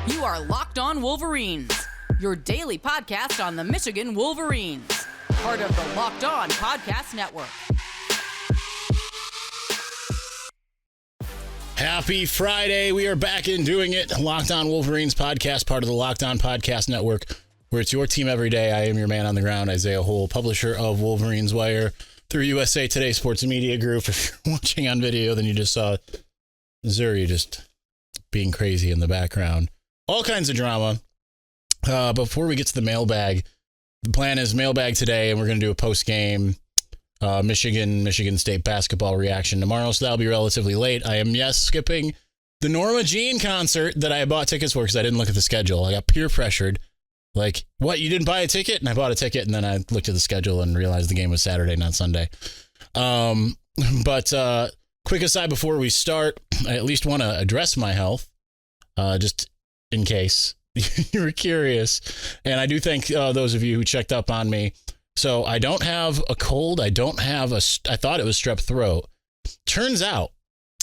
You are Locked On Wolverines, your daily podcast on the Michigan Wolverines, part of the Locked On Podcast Network. Happy Friday. We are back in doing it. Locked On Wolverines podcast, part of the Locked On Podcast Network, where it's your team every day. I am your man on the ground, Isaiah Hull, publisher of Wolverines Wire through USA Today Sports Media Group. If you're watching on video, then you just saw Zuri just being crazy in the background. All kinds of drama. Before we get to the mailbag, the plan is mailbag today, and we're going to do a post-game Michigan State basketball reaction tomorrow, so that'll be relatively late. I am, skipping the Norma Jean concert that I bought tickets for because I didn't look at the schedule. I got peer pressured. Like, what, you didn't buy a ticket? And I bought a ticket, and then I looked at the schedule and realized the game was Saturday, not Sunday. But quick aside before we start, I at least want to address my health, just in case you were curious. And I do thank those of you who checked up on me. So I don't have a cold. I thought it was strep throat. Turns out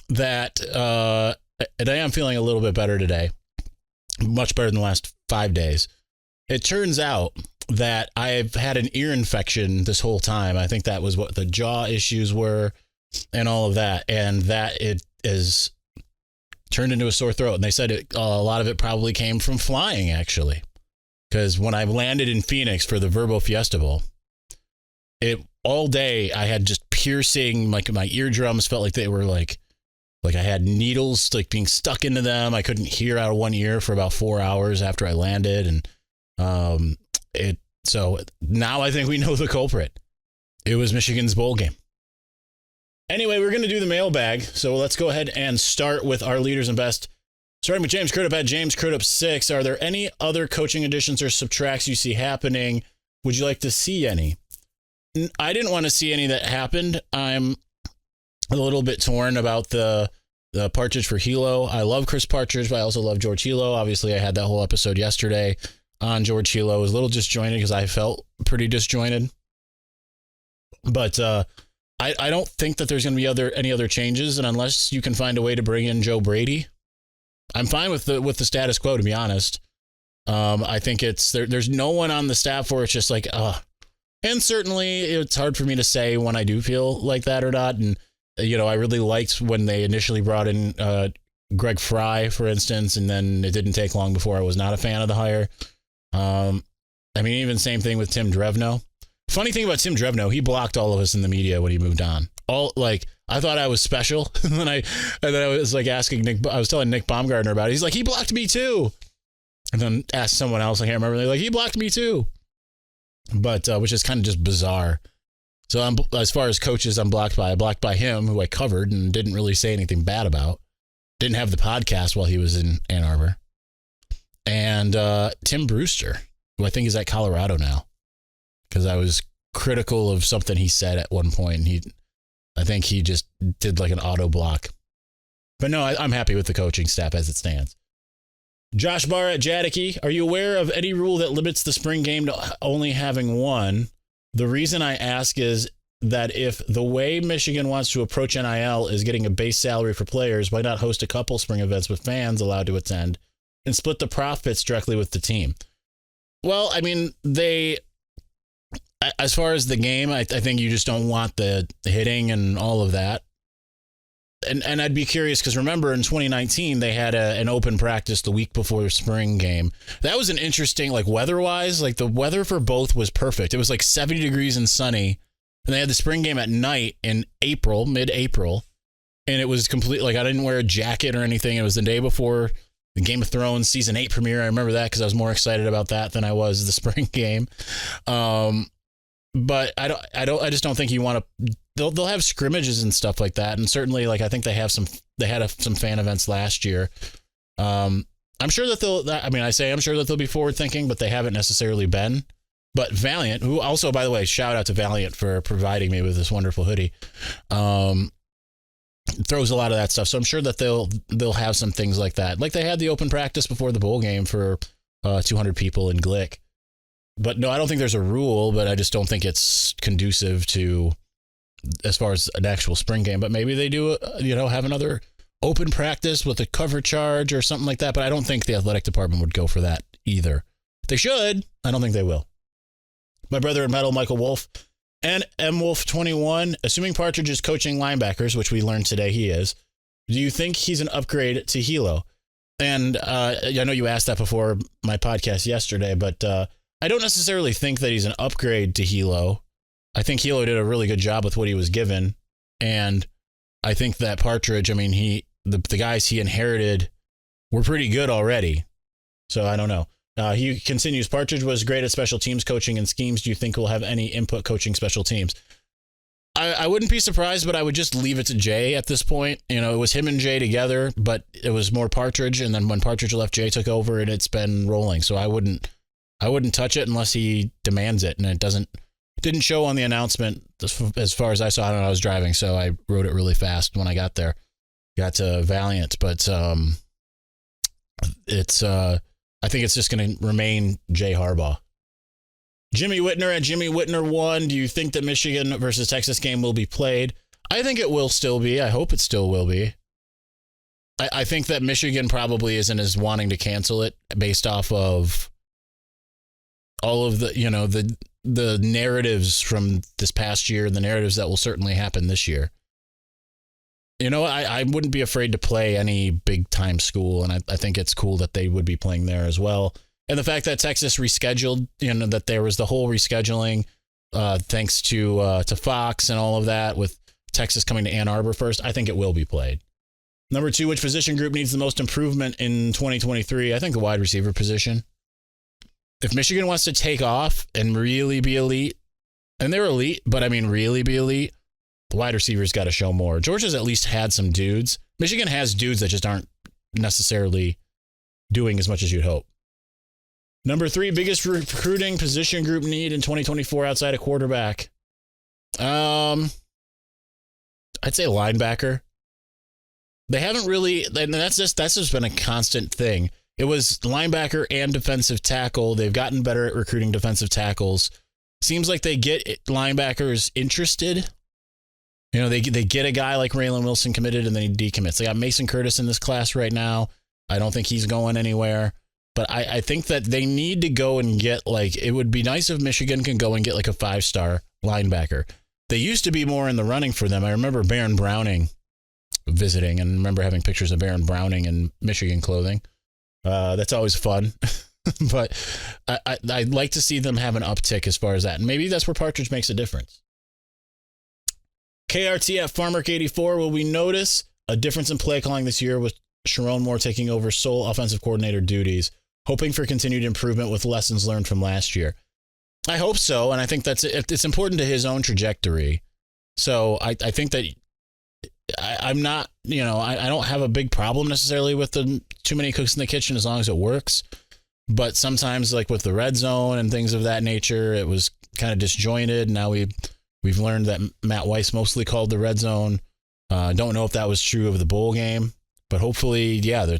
that today I'm feeling a little bit better today. Much better than the last 5 days. It turns out that I've had an ear infection this whole time. I think that was what the jaw issues were and all of that. And that it is turned into a sore throat. And they said a lot of it probably came from flying, actually. Because when I landed in Phoenix for the Verbo Fiesta Bowl, all day I had just piercing, like my eardrums felt like they were like I had needles like being stuck into them. I couldn't hear out of one ear for about 4 hours after I landed. And so now I think we know the culprit. It was Michigan's bowl game. Anyway, we're going to do the mailbag. So let's go ahead and start with our leaders and best. Starting with James Crudup at James Crudup 6. Are there any other coaching additions or subtracts you see happening? Would you like to see any? I didn't want to see any that happened. I'm a little bit torn about the Partridge for Hilo. I love Chris Partridge, but I also love George Hilo. Obviously, I had that whole episode yesterday on George Hilo. I was a little disjointed because I felt pretty disjointed. But I don't think that there's going to be any other changes, and unless you can find a way to bring in Joe Brady, I'm fine with the status quo, to be honest. I think there's no one on the staff where it's just like, and certainly it's hard for me to say when I do feel like that or not. And, I really liked when they initially brought in Greg Fry, for instance, and then it didn't take long before I was not a fan of the hire. Even same thing with Tim Drevno. Funny thing about Tim Drevno, he blocked all of us in the media when he moved on. I thought I was special. and I was like asking Nick, I was telling Nick Baumgartner about it. He's like, he blocked me too. And then asked someone else, I can't remember. They're like, he blocked me too. But, which is kind of just bizarre. So as far as coaches, I blocked by him, who I covered and didn't really say anything bad about. Didn't have the podcast while he was in Ann Arbor. And Tim Brewster, who I think is at Colorado now. Because I was critical of something he said at one point. And I think he just did like an auto block. But no, I'm happy with the coaching staff as it stands. Josh Barr at Jadicke, are you aware of any rule that limits the spring game to only having one? The reason I ask is that if the way Michigan wants to approach NIL is getting a base salary for players, why not host a couple spring events with fans allowed to attend and split the profits directly with the team? Well, as far as the game, I think you just don't want the hitting and all of that. And I'd be curious because remember in 2019, they had an open practice the week before the spring game. That was an interesting, weather-wise, the weather for both was perfect. It was 70 degrees and sunny. And they had the spring game at night in April, mid-April. And it was complete, I didn't wear a jacket or anything. It was the day before the Game of Thrones season 8 premiere. I remember that because I was more excited about that than I was the spring game. But I just don't think you want to. They'll have scrimmages and stuff like that, and certainly I think they had some fan events last year. I'm sure that I'm sure that they'll be forward thinking, but they haven't necessarily been. But Valiant, who also, by the way, shout out to Valiant for providing me with this wonderful hoodie, throws a lot of that stuff. So I'm sure that they'll have some things like that. Like they had the open practice before the bowl game for 200 people in Glick. But no, I don't think there's a rule, but I just don't think it's conducive to as far as an actual spring game. But maybe they do, have another open practice with a cover charge or something like that, but I don't think the athletic department would go for that either. They should. I don't think they will. My brother in metal, Michael Wolf, and M Wolf 21, assuming Partridge is coaching linebackers, which we learned today he is, do you think he's an upgrade to Hilo? And I know you asked that before my podcast yesterday, but I don't necessarily think that he's an upgrade to Hilo. I think Hilo did a really good job with what he was given. And I think that Partridge, I mean, the guys he inherited were pretty good already. So I don't know. He continues, Partridge was great at special teams coaching and schemes. Do you think we'll have any input coaching special teams? I wouldn't be surprised, but I would just leave it to Jay at this point. You know, it was him and Jay together, but it was more Partridge. And then when Partridge left, Jay took over and it's been rolling. So I wouldn't touch it unless he demands it. And it didn't show on the announcement as far as I saw it when I was driving. So I wrote it really fast when I got there, got to Valiant, but I think it's just going to remain Jay Harbaugh. Jimmy Whitner at Jimmy Whitner 1. Do you think the Michigan versus Texas game will be played? I think it will still be. I hope it still will be. I think that Michigan probably isn't as wanting to cancel it based off of all of the narratives from this past year, the narratives that will certainly happen this year. You know, I wouldn't be afraid to play any big time school, and I think it's cool that they would be playing there as well. And the fact that Texas rescheduled, that there was the whole rescheduling, thanks to Fox and all of that, with Texas coming to Ann Arbor first, I think it will be played. Number 2, which position group needs the most improvement in 2023? I think the wide receiver position. If Michigan wants to take off and really be elite, and they're elite, but I mean really be elite, the wide receivers got to show more. Georgia's at least had some dudes. Michigan has dudes that just aren't necessarily doing as much as you'd hope. Number 3, biggest recruiting position group need in 2024 outside of quarterback. I'd say linebacker. They haven't really, and that's just been a constant thing. It was linebacker and defensive tackle. They've gotten better at recruiting defensive tackles. Seems like they get linebackers interested. They get a guy like Raylan Wilson committed and then he decommits. They got Mason Curtis in this class right now. I don't think he's going anywhere. But I think that they need to go and get, it would be nice if Michigan can go and get a 5-star linebacker. They used to be more in the running for them. I remember Baron Browning visiting and remember having pictures of Baron Browning in Michigan clothing. That's always fun. But I'd like to see them have an uptick as far as that. And maybe that's where Partridge makes a difference. KRT at Farmark84, will we notice a difference in play calling this year with Sherrone Moore taking over sole offensive coordinator duties, hoping for continued improvement with lessons learned from last year? I hope so, and I think it's important to his own trajectory. So I think that I'm not, I don't have a big problem necessarily with the too many cooks in the kitchen as long as it works. But sometimes, with the red zone and things of that nature, it was kind of disjointed. Now we've learned that Matt Weiss mostly called the red zone. Don't know if that was true of the bowl game, but hopefully, yeah,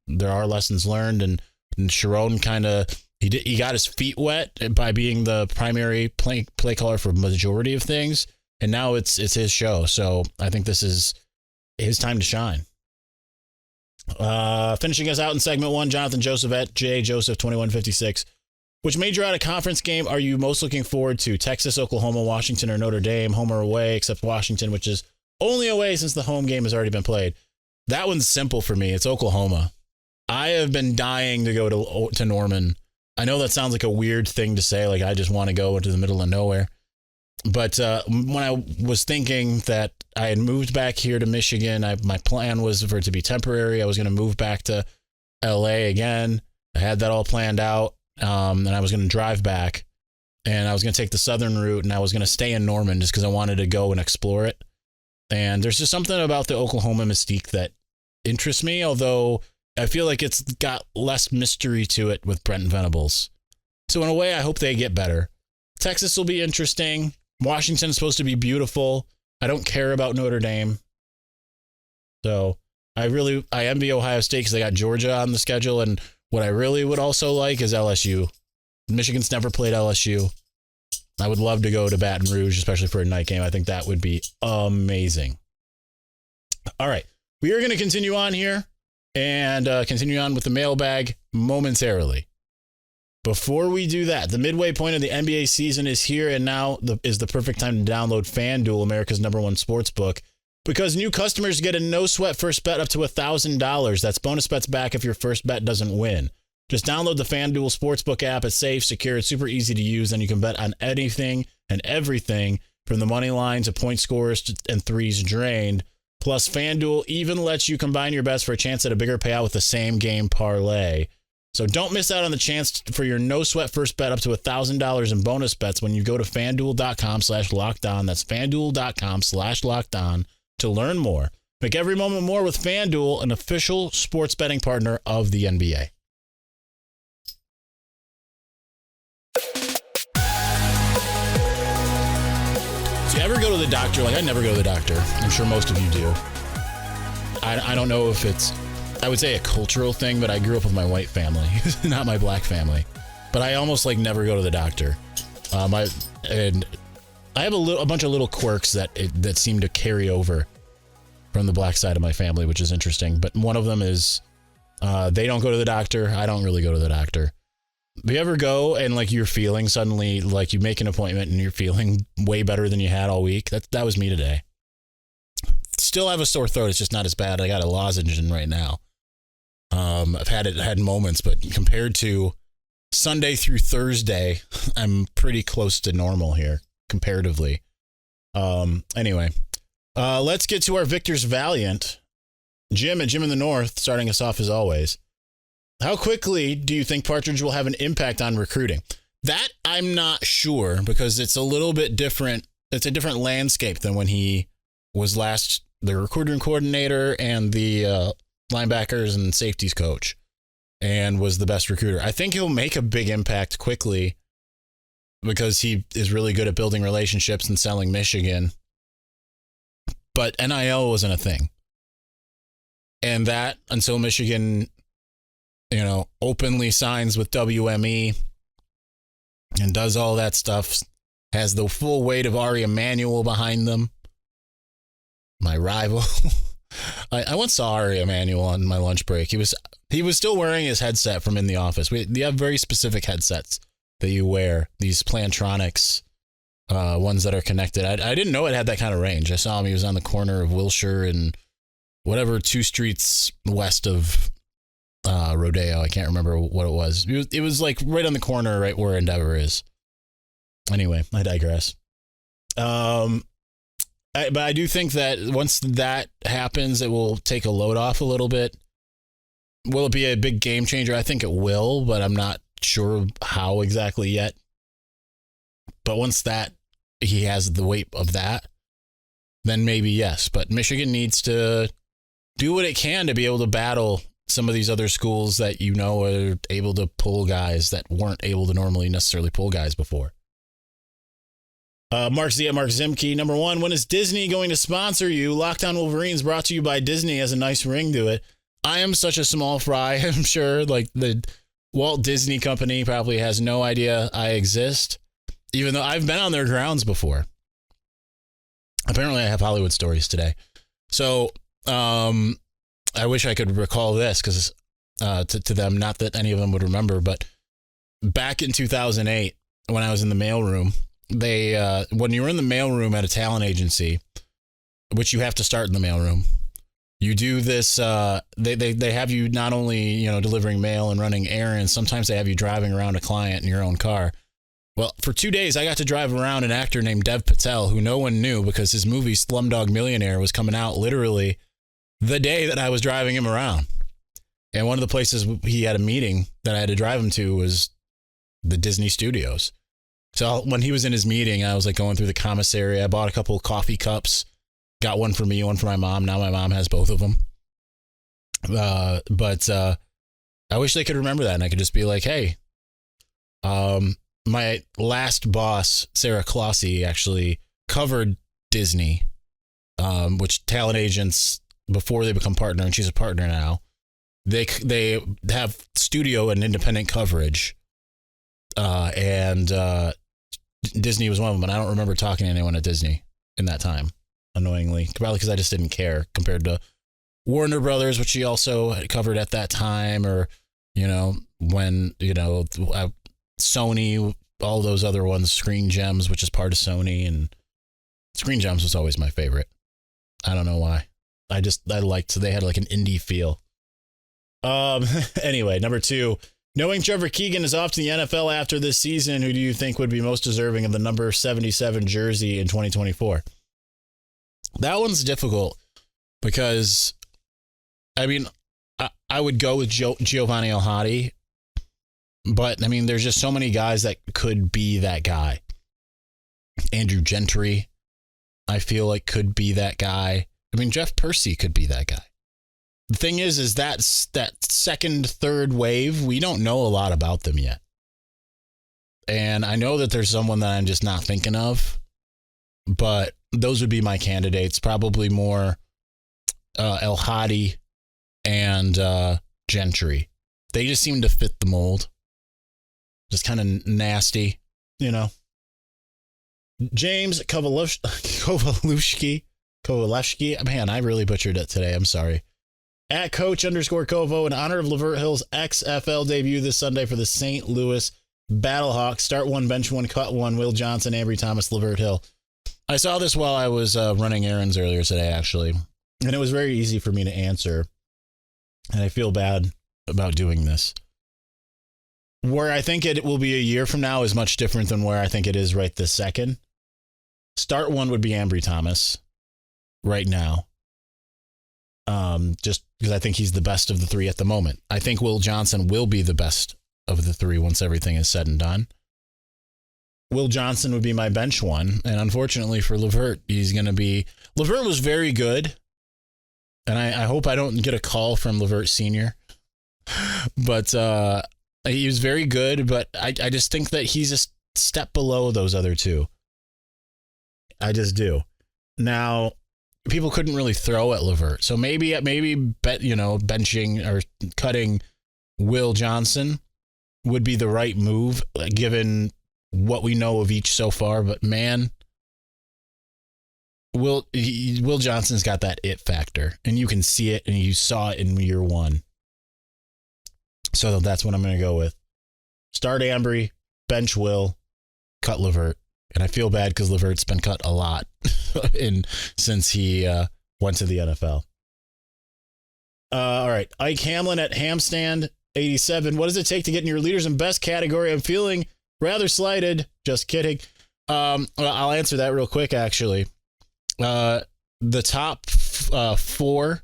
there are lessons learned. And Sherrone kind of he got his feet wet by being the primary play caller for majority of things, and now it's his show. So I think this is his time to shine. Finishing us out in segment 1, Jonathan Joseph at J Joseph 2156. Which major out of conference game are you most looking forward to? Texas, Oklahoma, Washington, or Notre Dame? Home or away, except Washington, which is only away since the home game has already been played. That one's simple for me. It's Oklahoma. I have been dying to go to Norman. I know that sounds like a weird thing to say, I just want to go into the middle of nowhere. But when I was thinking that I had moved back here to Michigan, my plan was for it to be temporary. I was going to move back to LA again. I had that all planned out. And I was going to drive back and I was going to take the southern route and I was going to stay in Norman just because I wanted to go and explore it. And there's just something about the Oklahoma mystique that interests me, although I feel like it's got less mystery to it with Brent Venables. So in a way, I hope they get better. Texas will be interesting. Washington's supposed to be beautiful. I don't care about Notre Dame. So I envy Ohio State because they got Georgia on the schedule. And what I really would also like is LSU. Michigan's never played LSU. I would love to go to Baton Rouge, especially for a night game. I think that would be amazing. All right. We are going to continue on here and continue on with the mailbag momentarily. Before we do that, the midway point of the NBA season is here, and now is the perfect time to download FanDuel, America's #1 sports book, because new customers get a no-sweat first bet up to $1,000. That's bonus bets back if your first bet doesn't win. Just download the FanDuel Sportsbook app. It's safe, secure, it's super easy to use, and you can bet on anything and everything from the money line to point scores and threes drained. Plus, FanDuel even lets you combine your bets for a chance at a bigger payout with the same game parlay. So don't miss out on the chance for your no-sweat first bet up to $1,000 in bonus bets when you go to FanDuel.com/lockedon. That's FanDuel.com/lockedon to learn more. Make every moment more with FanDuel, an official sports betting partner of the NBA. Do you ever go to the doctor? Like, I never go to the doctor. I'm sure most of you do. I don't know if it's, I would say, a cultural thing, but I grew up with my white family, not my black family. But I almost like never go to the doctor. And I have a bunch of little quirks that seem to carry over from the black side of my family, which is interesting. But one of them is they don't go to the doctor. I don't really go to the doctor. Do you ever go and like you're feeling suddenly like you make an appointment and you're feeling way better than you had all week? That was me today. Still have a sore throat. It's just not as bad. I got a lozenge in right now. I've had moments, but compared to Sunday through Thursday, I'm pretty close to normal here comparatively. Anyway, let's get to our Victor's Valiant. Jim in the North, starting us off as always. How quickly do you think Partridge will have an impact on recruiting? That I'm not sure, because it's a little bit different. It's a different landscape than when he was last the recruiting coordinator and the linebackers and safeties coach and was the best recruiter. I think he'll make a big impact quickly because he is really good at building relationships and selling Michigan. But NIL wasn't a thing. And that until Michigan, openly signs with WME and does all that stuff, has the full weight of Ari Emanuel behind them. My rival. I once saw Ari Emanuel on my lunch break. He was still wearing his headset from in the office. You have very specific headsets that you wear, these Plantronics, ones that are connected. I didn't know it had that kind of range. I saw him. He was on the corner of Wilshire and whatever 2 streets west of Rodeo. I can't remember what it was. It was like right on the corner, right where Endeavor is. Anyway, I digress. But I do think that once that happens, it will take a load off a little bit. Will it be a big game changer? I think it will, but I'm not sure how exactly yet. But once that he has the weight of that, then maybe yes. But Michigan needs to do what it can to be able to battle some of these other schools that are able to pull guys that weren't able to normally necessarily pull guys before. Mark Zimke, number 1, when is Disney going to sponsor you? Lockdown Wolverines brought to you by Disney has a nice ring to it. I am such a small fry, I'm sure. Like the Walt Disney Company probably has no idea I exist, even though I've been on their grounds before. Apparently I have Hollywood stories today. So, I wish I could recall this because to them, not that any of them would remember, but back in 2008, when I was in the mailroom, when you're in the mailroom at a talent agency, which you have to start in the mailroom, you do this. They have you not only delivering mail and running errands. Sometimes they have you driving around a client in your own car. Well, for 2 days, I got to drive around an actor named Dev Patel, who no one knew because his movie Slumdog Millionaire was coming out literally the day that I was driving him around. And one of the places he had a meeting that I had to drive him to was the Disney Studios. So when he was in his meeting, I was like going through the commissary. I bought a couple of coffee cups, got one for me, one for my mom. Now my mom has both of them. But I wish they could remember that. And I could just be like, hey, my last boss, Sarah Clossy, actually covered Disney, which talent agents, before they become partner, and she's a partner now, they have studio and independent coverage. And Disney was one of them, and I don't remember talking to anyone at Disney in that time, annoyingly, probably because I just didn't care compared to Warner Brothers, which he also had covered at that time, or, when, Sony, all those other ones, Screen Gems, which is part of Sony, and Screen Gems was always my favorite. I don't know why. I liked, they had like an indie feel. Anyway, number 2, knowing Trevor Keegan is off to the NFL after this season, who do you think would be most deserving of the number 77 jersey in 2024? That one's difficult because, I would go with Giovanni El-Hadi, but there's just so many guys that could be that guy. Andrew Gentry, I feel like could be that guy. Jeff Percy could be that guy. The thing is that second, third wave, we don't know a lot about them yet. And I know that there's someone that I'm just not thinking of, but those would be my candidates. Probably more El-Hadi and Gentry. They just seem to fit the mold. Just kind of nasty, James Kovalevsky. Man, I really butchered it today. I'm sorry. At Coach_Kovo, in honor of Lavert Hill's XFL debut this Sunday for the St. Louis Battlehawks. Start 1, bench 1, cut 1. Will Johnson, Ambry Thomas, Lavert Hill. I saw this while I was running errands earlier today, actually, and it was very easy for me to answer. And I feel bad about doing this. Where I think it will be a year from now is much different than where I think it is right this second. Start 1 would be Ambry Thomas right now. Just because I think he's the best of the 3 at the moment. I think Will Johnson will be the best of the 3 once everything is said and done. Will Johnson would be my bench 1. And unfortunately for Lavert, Lavert was very good. And I hope I don't get a call from Lavert Sr. But he was very good, but I just think that he's a step below those other 2. I just do. Now, people couldn't really throw at Lavert. So maybe benching or cutting Will Johnson would be the right move, given what we know of each so far. But man, Will Johnson's got that it factor, and you can see it, and you saw it in year 1. So that's what I'm going to go with. Start Ambry, bench Will, cut Lavert. And I feel bad because Lavert's been cut a lot since he went to the NFL. All right. Ike Hamlin at Hamstand 87. What does it take to get in your leaders and best category? I'm feeling rather slighted. Just kidding. Well, I'll answer that real quick, actually. The top 4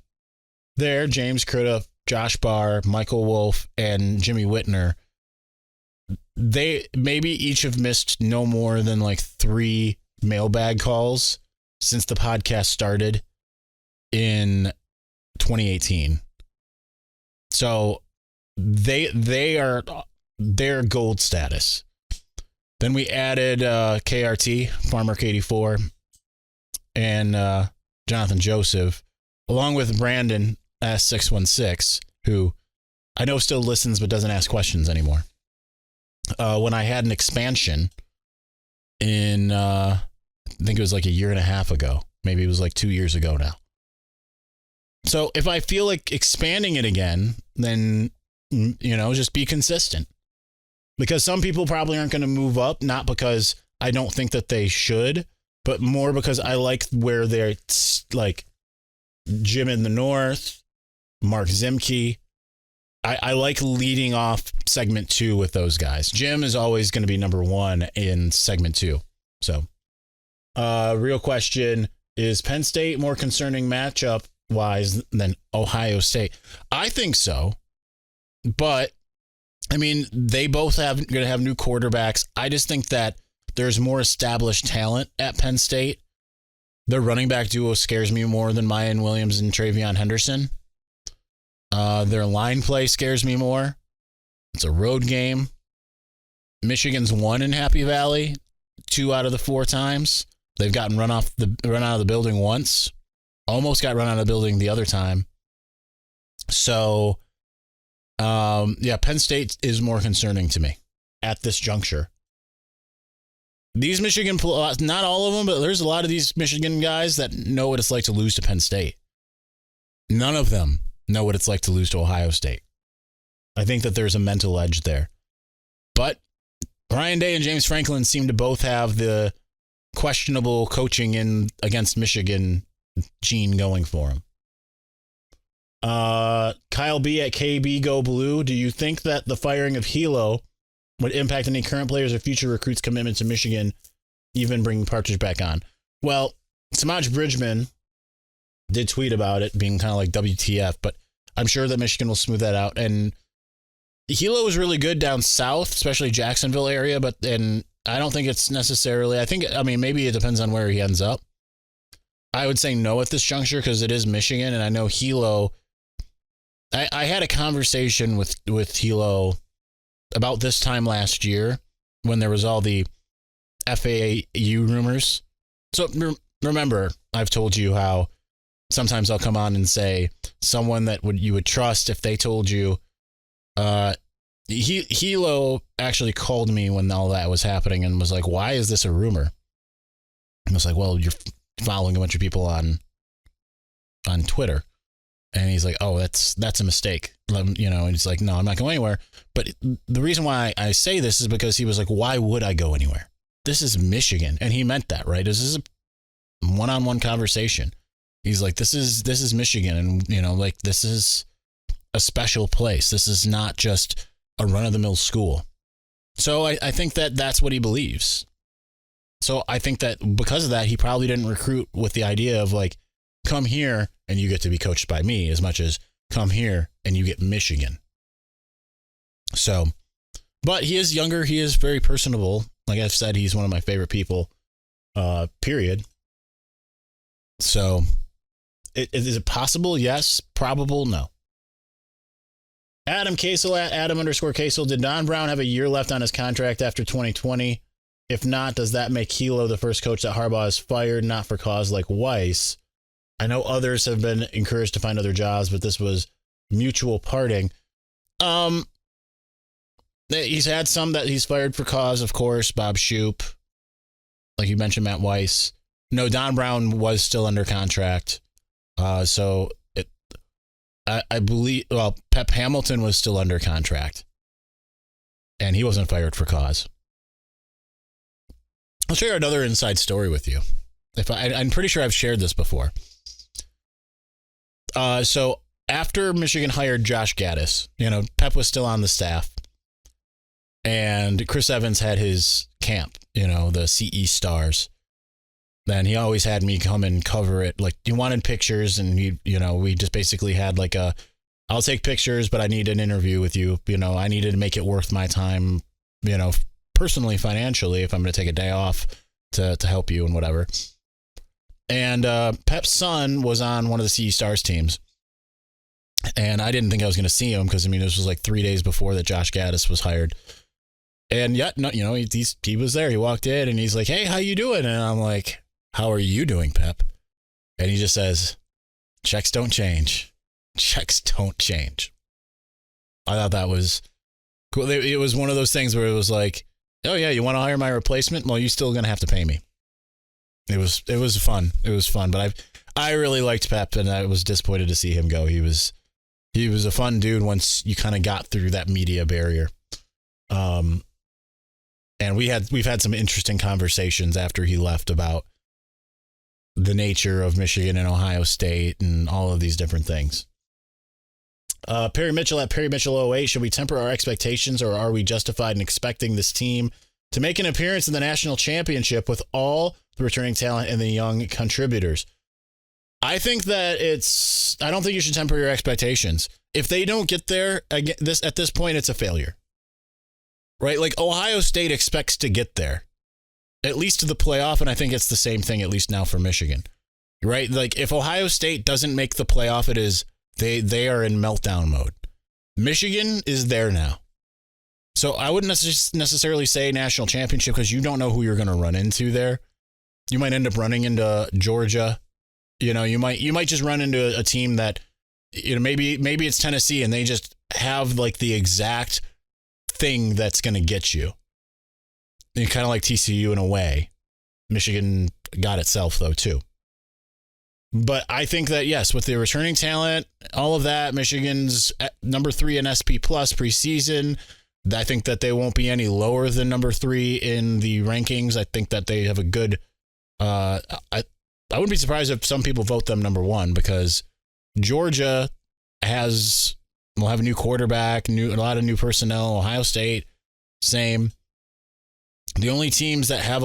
there, James Crudup, Josh Barr, Michael Wolf, and Jimmy Whitner, they maybe each have missed no more than like 3 mailbag calls since the podcast started in 2018. So they're gold status. Then we added KRT, Farmer K84, and Jonathan Joseph, along with Brandon S616, who I know still listens but doesn't ask questions anymore. When I had an expansion in, I think it was like a year and a half ago. Maybe it was like 2 years ago now. So if I feel like expanding it again, then, just be consistent. Because some people probably aren't going to move up, not because I don't think that they should, but more because I like where they're like Jim in the North, Mark Zimke. I like leading off segment 2 with those guys. Jim is always going to be number 1 in segment 2. So, real question, is Penn State more concerning matchup wise than Ohio State? I think so. But they both going to have new quarterbacks. I just think that there's more established talent at Penn State. Their running back duo scares me more than Mayan Williams and Travion Henderson. Their line play scares me more. It's a road game. Michigan's won in Happy Valley 2 out of the 4 times. They've gotten run out of the building once. Almost got run out of the building the other time. So, Penn State is more concerning to me at this juncture. These Michigan, not all of them, but there's a lot of these Michigan guys that know what it's like to lose to Penn State. None of them know what it's like to lose to Ohio State. I think that there's a mental edge there. But Ryan Day and James Franklin seem to both have the questionable coaching in against Michigan gene going for them. Kyle B at KB Go Blue. Do you think that the firing of Hilo would impact any current players or future recruits' commitment to Michigan, even bringing Partridge back on? Well, Samaj Bridgman did tweet about it being kind of like WTF, but I'm sure that Michigan will smooth that out. And Hilo was really good down south, especially Jacksonville area, but then I don't think it's necessarily, maybe it depends on where he ends up. I would say no at this juncture because it is Michigan, and I know Hilo. I had a conversation with Hilo about this time last year when there was all the FAU rumors. So remember, I've told you how sometimes I'll come on and say someone that you would trust if they told you. Hilo actually called me when all that was happening and was like, "Why is this a rumor?" I was like, "Well, you're following a bunch of people on Twitter." And he's like, "Oh, that's a mistake." And he's like, "No, I'm not going anywhere." But the reason why I say this is because he was like, "Why would I go anywhere? This is Michigan." And he meant that, right? This is a one-on-one conversation. He's like, this is Michigan. And, this is a special place. This is not just a run-of-the-mill school. So I think that that's what he believes. So I think that because of that, he probably didn't recruit with the idea of like, come here and you get to be coached by me as much as come here and you get Michigan. So, but he is younger. He is very personable. Like I've said, he's one of my favorite people, period. So is it possible? Yes. Probable? No. Adam Casel at Adam_Casel. Did Don Brown have a year left on his contract after 2020? If not, does that make Hilo the first coach that Harbaugh has fired, not for cause like Weiss? I know others have been encouraged to find other jobs, but this was mutual parting. He's had some that he's fired for cause, of course. Bob Shoop, like you mentioned, Matt Weiss. No, Don Brown was still under contract. I believe, Pep Hamilton was still under contract, and he wasn't fired for cause. I'll share another inside story with you. I'm pretty sure I've shared this before. So after Michigan hired Josh Gaddis, Pep was still on the staff, and Chris Evans had his camp, the CE Stars. Then he always had me come and cover it. Like, you wanted pictures, and we just basically had like I'll take pictures, but I need an interview with you. I needed to make it worth my time, personally, financially, if I'm going to take a day off to help you and whatever. And Pep's son was on one of the CE Stars teams. And I didn't think I was going to see him because, this was like 3 days before that Josh Gaddis was hired. And yet, no, he was there. He walked in and he's like, "Hey, how you doing?" And I'm like, "How are you doing, Pep?" And he just says, "Checks don't change. Checks don't change." I thought that was cool. It was one of those things where it was like, "Oh yeah, you want to hire my replacement? Well, you're still going to have to pay me." It was fun. It was fun. But I really liked Pep, and I was disappointed to see him go. He was a fun dude once you kind of got through that media barrier. And we've had some interesting conversations after he left about the nature of Michigan and Ohio State and all of these different things. Perry Mitchell at Perry Mitchell 08. Should we temper our expectations, or are we justified in expecting this team to make an appearance in the national championship with all the returning talent and the young contributors? I think that I don't think you should temper your expectations. If they don't get there at this point, it's a failure, right? Like Ohio State expects to get there, at least to the playoff. And I think it's the same thing, at least now for Michigan, right? Like if Ohio State doesn't make the playoff, it is, they are in meltdown mode. Michigan is there now. So I wouldn't necessarily say national championship because you don't know who you're going to run into there. You might end up running into Georgia. You might just run into a team that, maybe it's Tennessee and they just have like the exact thing that's going to get you. Kind of like TCU in a way. Michigan got itself though too. But I think that, yes, with the returning talent, all of that, Michigan's number 3 in SP Plus preseason, I think that they won't be any lower than number 3 in the rankings. I think that they have a good, I wouldn't be surprised if some people vote them number 1, because Georgia will have a new quarterback, a lot of new personnel. Ohio State, same. The only teams that have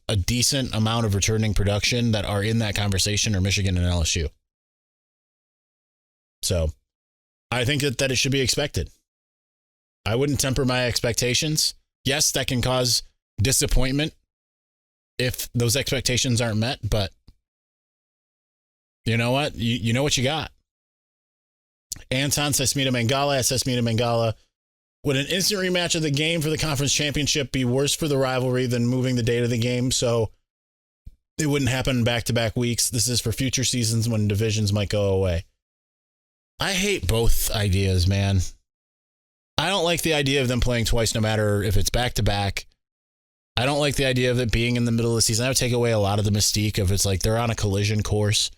a decent amount of returning production that are in that conversation are Michigan and LSU. So I think that it should be expected. I wouldn't temper my expectations. Yes, that can cause disappointment if those expectations aren't met, but you know what? You know what you got. Anton Sesmita Mangala. Would an instant rematch of the game for the conference championship be worse for the rivalry than moving the date of the game so it wouldn't happen back-to-back weeks? This is for future seasons when divisions might go away. I hate both ideas, man. I don't like the idea of them playing twice no matter if it's back-to-back. I don't like the idea of it being in the middle of the season. That would take away a lot of the mystique if it's like they're on a collision course.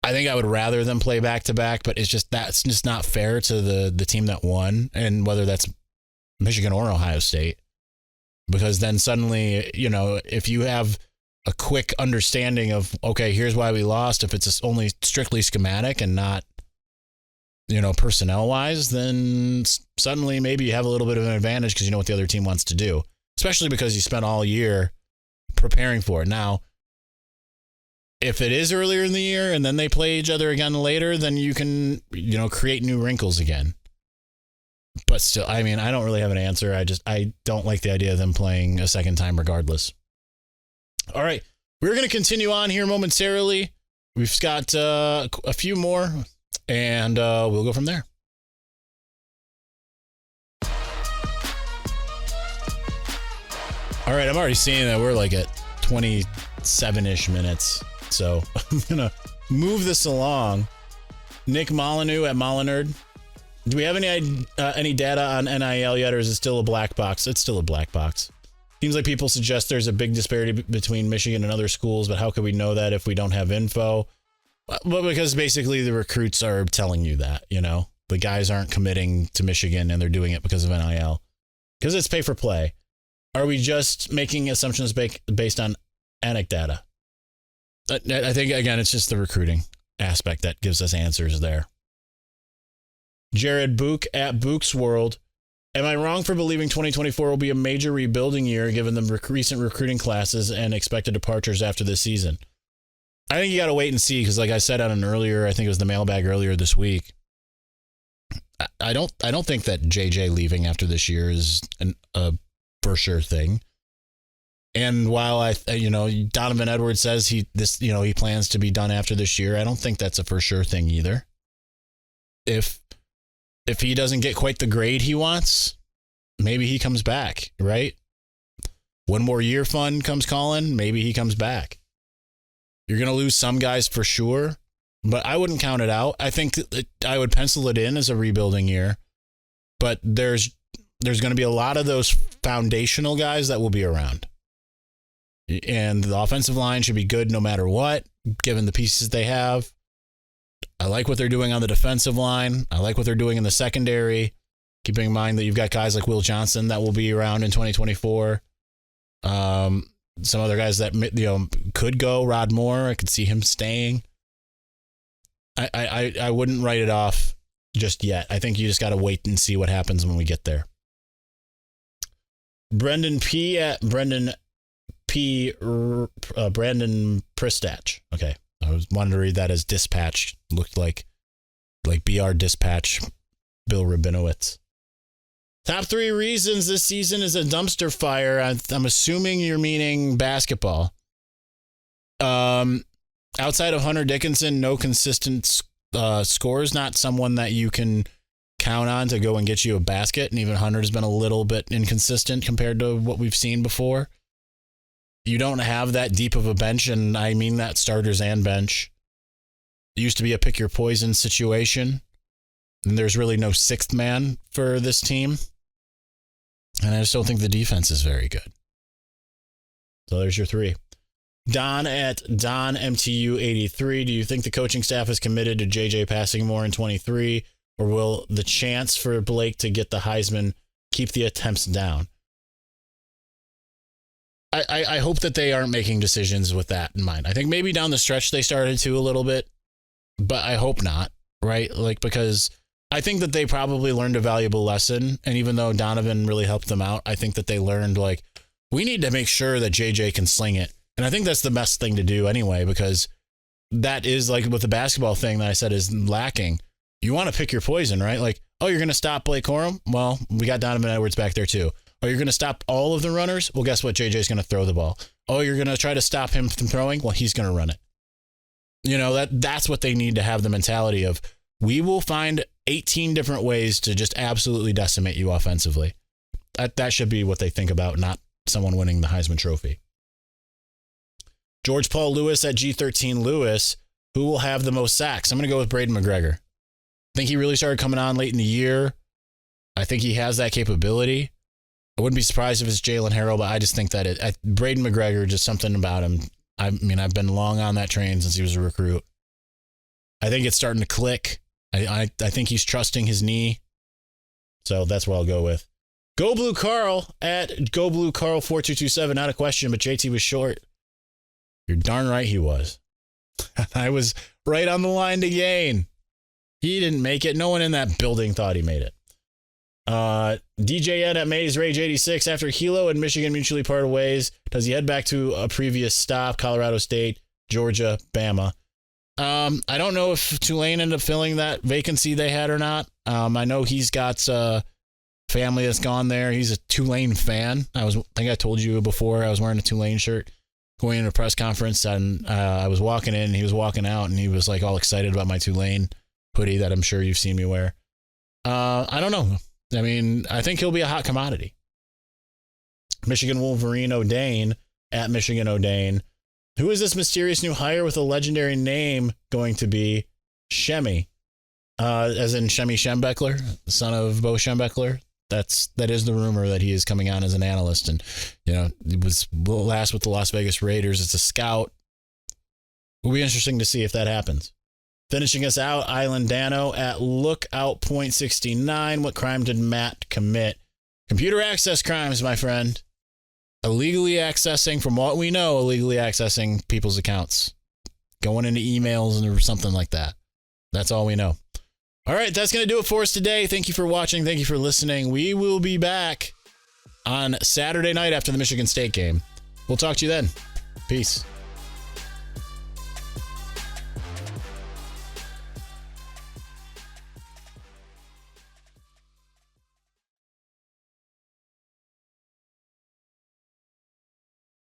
I think I would rather them play back-to-back, but that's just not fair to the team that won, and whether that's Michigan or Ohio State. Because then suddenly, if you have a quick understanding of, okay, here's why we lost, if it's only strictly schematic and not, personnel-wise, then suddenly maybe you have a little bit of an advantage because you know what the other team wants to do, especially because you spent all year preparing for it. Now, if it is earlier in the year and then they play each other again later, then you can, create new wrinkles again. But still, I don't really have an answer. I don't like the idea of them playing a second time regardless. All right. We're going to continue on here momentarily. We've got a few more, and we'll go from there. All right. I'm already seeing that we're at 27-ish minutes. So I'm going to move this along. Nick Molyneux at Molinerd. Do we have any data on NIL yet, or is it still a black box? It's still a black box. Seems like people suggest there's a big disparity between Michigan and other schools, but how could we know that if we don't have info? Well, because basically the recruits are telling you that, the guys aren't committing to Michigan and they're doing it because of NIL. Because it's pay for play. Are we just making assumptions based on anecdata? I think, again, it's just the recruiting aspect that gives us answers there. Jared Book at Book's World. Am I wrong for believing 2024 will be a major rebuilding year given the recent recruiting classes and expected departures after this season? I think you got to wait and see because, like I said on an earlier, I think it was the mailbag earlier this week, I don't think that JJ leaving after this year is a for sure thing. And while Donovan Edwards says he plans to be done after this year, I don't think that's a for sure thing either. If he doesn't get quite the grade he wants, maybe he comes back, right? One more year fund comes calling, maybe he comes back. You're going to lose some guys for sure, but I wouldn't count it out. I think I would pencil it in as a rebuilding year, but there's going to be a lot of those foundational guys that will be around. And the offensive line should be good no matter what, given the pieces they have. I like what they're doing on the defensive line. I like what they're doing in the secondary. Keeping in mind that you've got guys like Will Johnson that will be around in 2024. Some other guys that could go. Rod Moore, I could see him staying. I wouldn't write it off just yet. I think you just got to wait and see what happens when we get there. Brendan P. at Brendan Pristach. Okay. I was wanting to read that as dispatch. Looked like BR Dispatch, Bill Rabinowitz. Top 3 reasons this season is a dumpster fire. I'm assuming you're meaning basketball. Outside of Hunter Dickinson, no consistent scores. Not someone that you can count on to go and get you a basket. And even Hunter's been a little bit inconsistent compared to what we've seen before. You don't have that deep of a bench, and I mean that starters and bench. It used to be a pick your poison situation, and there's really no sixth man for this team. And I just don't think the defense is very good. So there's your 3. Don at DonMTU83. Do you think the coaching staff is committed to JJ passing more in 23, or will the chance for Blake to get the Heisman keep the attempts down? I hope that they aren't making decisions with that in mind. I think maybe down the stretch they started to a little bit, but I hope not, right? Like, because I think that they probably learned a valuable lesson. And even though Donovan really helped them out, I think that they learned, like, we need to make sure that JJ can sling it. And I think that's the best thing to do anyway, because that is like with the basketball thing that I said is lacking. You want to pick your poison, right? Like, oh, you're going to stop Blake Corum? Well, we got Donovan Edwards back there too. Oh, you're going to stop all of the runners? Well, guess what? JJ's going to throw the ball. Oh, you're going to try to stop him from throwing? Well, he's going to run it. You know, that's what they need to have, the mentality of, we will find 18 different ways to just absolutely decimate you offensively. That should be what they think about, not someone winning the Heisman Trophy. George Paul Lewis at G13 Lewis, who will have the most sacks? I'm going to go with Braden McGregor. I think he really started coming on late in the year. I think he has that capability. I wouldn't be surprised if it's Jalen Harrell, but I just think that Braden McGregor, just something about him. I mean, I've been long on that train since he was a recruit. I think it's starting to click. I think he's trusting his knee. So that's what I'll go with. Go Blue Carl at Go Blue Carl 4227. Not a question, but JT was short. You're darn right he was. I was right on the line to gain. He didn't make it. No one in that building thought he made it. DJN at Maze Rage 86. After Hilo and Michigan mutually parted ways, does he head back to a previous stop? Colorado State, Georgia, Bama. I don't know if Tulane ended up filling that vacancy they had or not. I know he's got family that's gone there. He's a Tulane fan. I think I told you before, I was wearing a Tulane shirt going into a press conference, and I was walking in and he was walking out, and he was like all excited about my Tulane hoodie that I'm sure you've seen me wear. I don't know. I mean, I think he'll be a hot commodity. Michigan Wolverine O'Dane at Michigan O'Dane. Who is this mysterious new hire with a legendary name going to be? Shemi, as in Shemi Schembechler, the son of Bo Schembechler. That is the rumor that he is coming on as an analyst, and it was last with the Las Vegas Raiders. It's a scout. Will be interesting to see if that happens. Finishing us out, Island Dano at Lookout Point 69. What crime did Matt commit? Computer access crimes, my friend. Illegally accessing, from what we know, illegally accessing people's accounts. Going into emails or something like that. That's all we know. All right, that's going to do it for us today. Thank you for watching. Thank you for listening. We will be back on Saturday night after the Michigan State game. We'll talk to you then. Peace.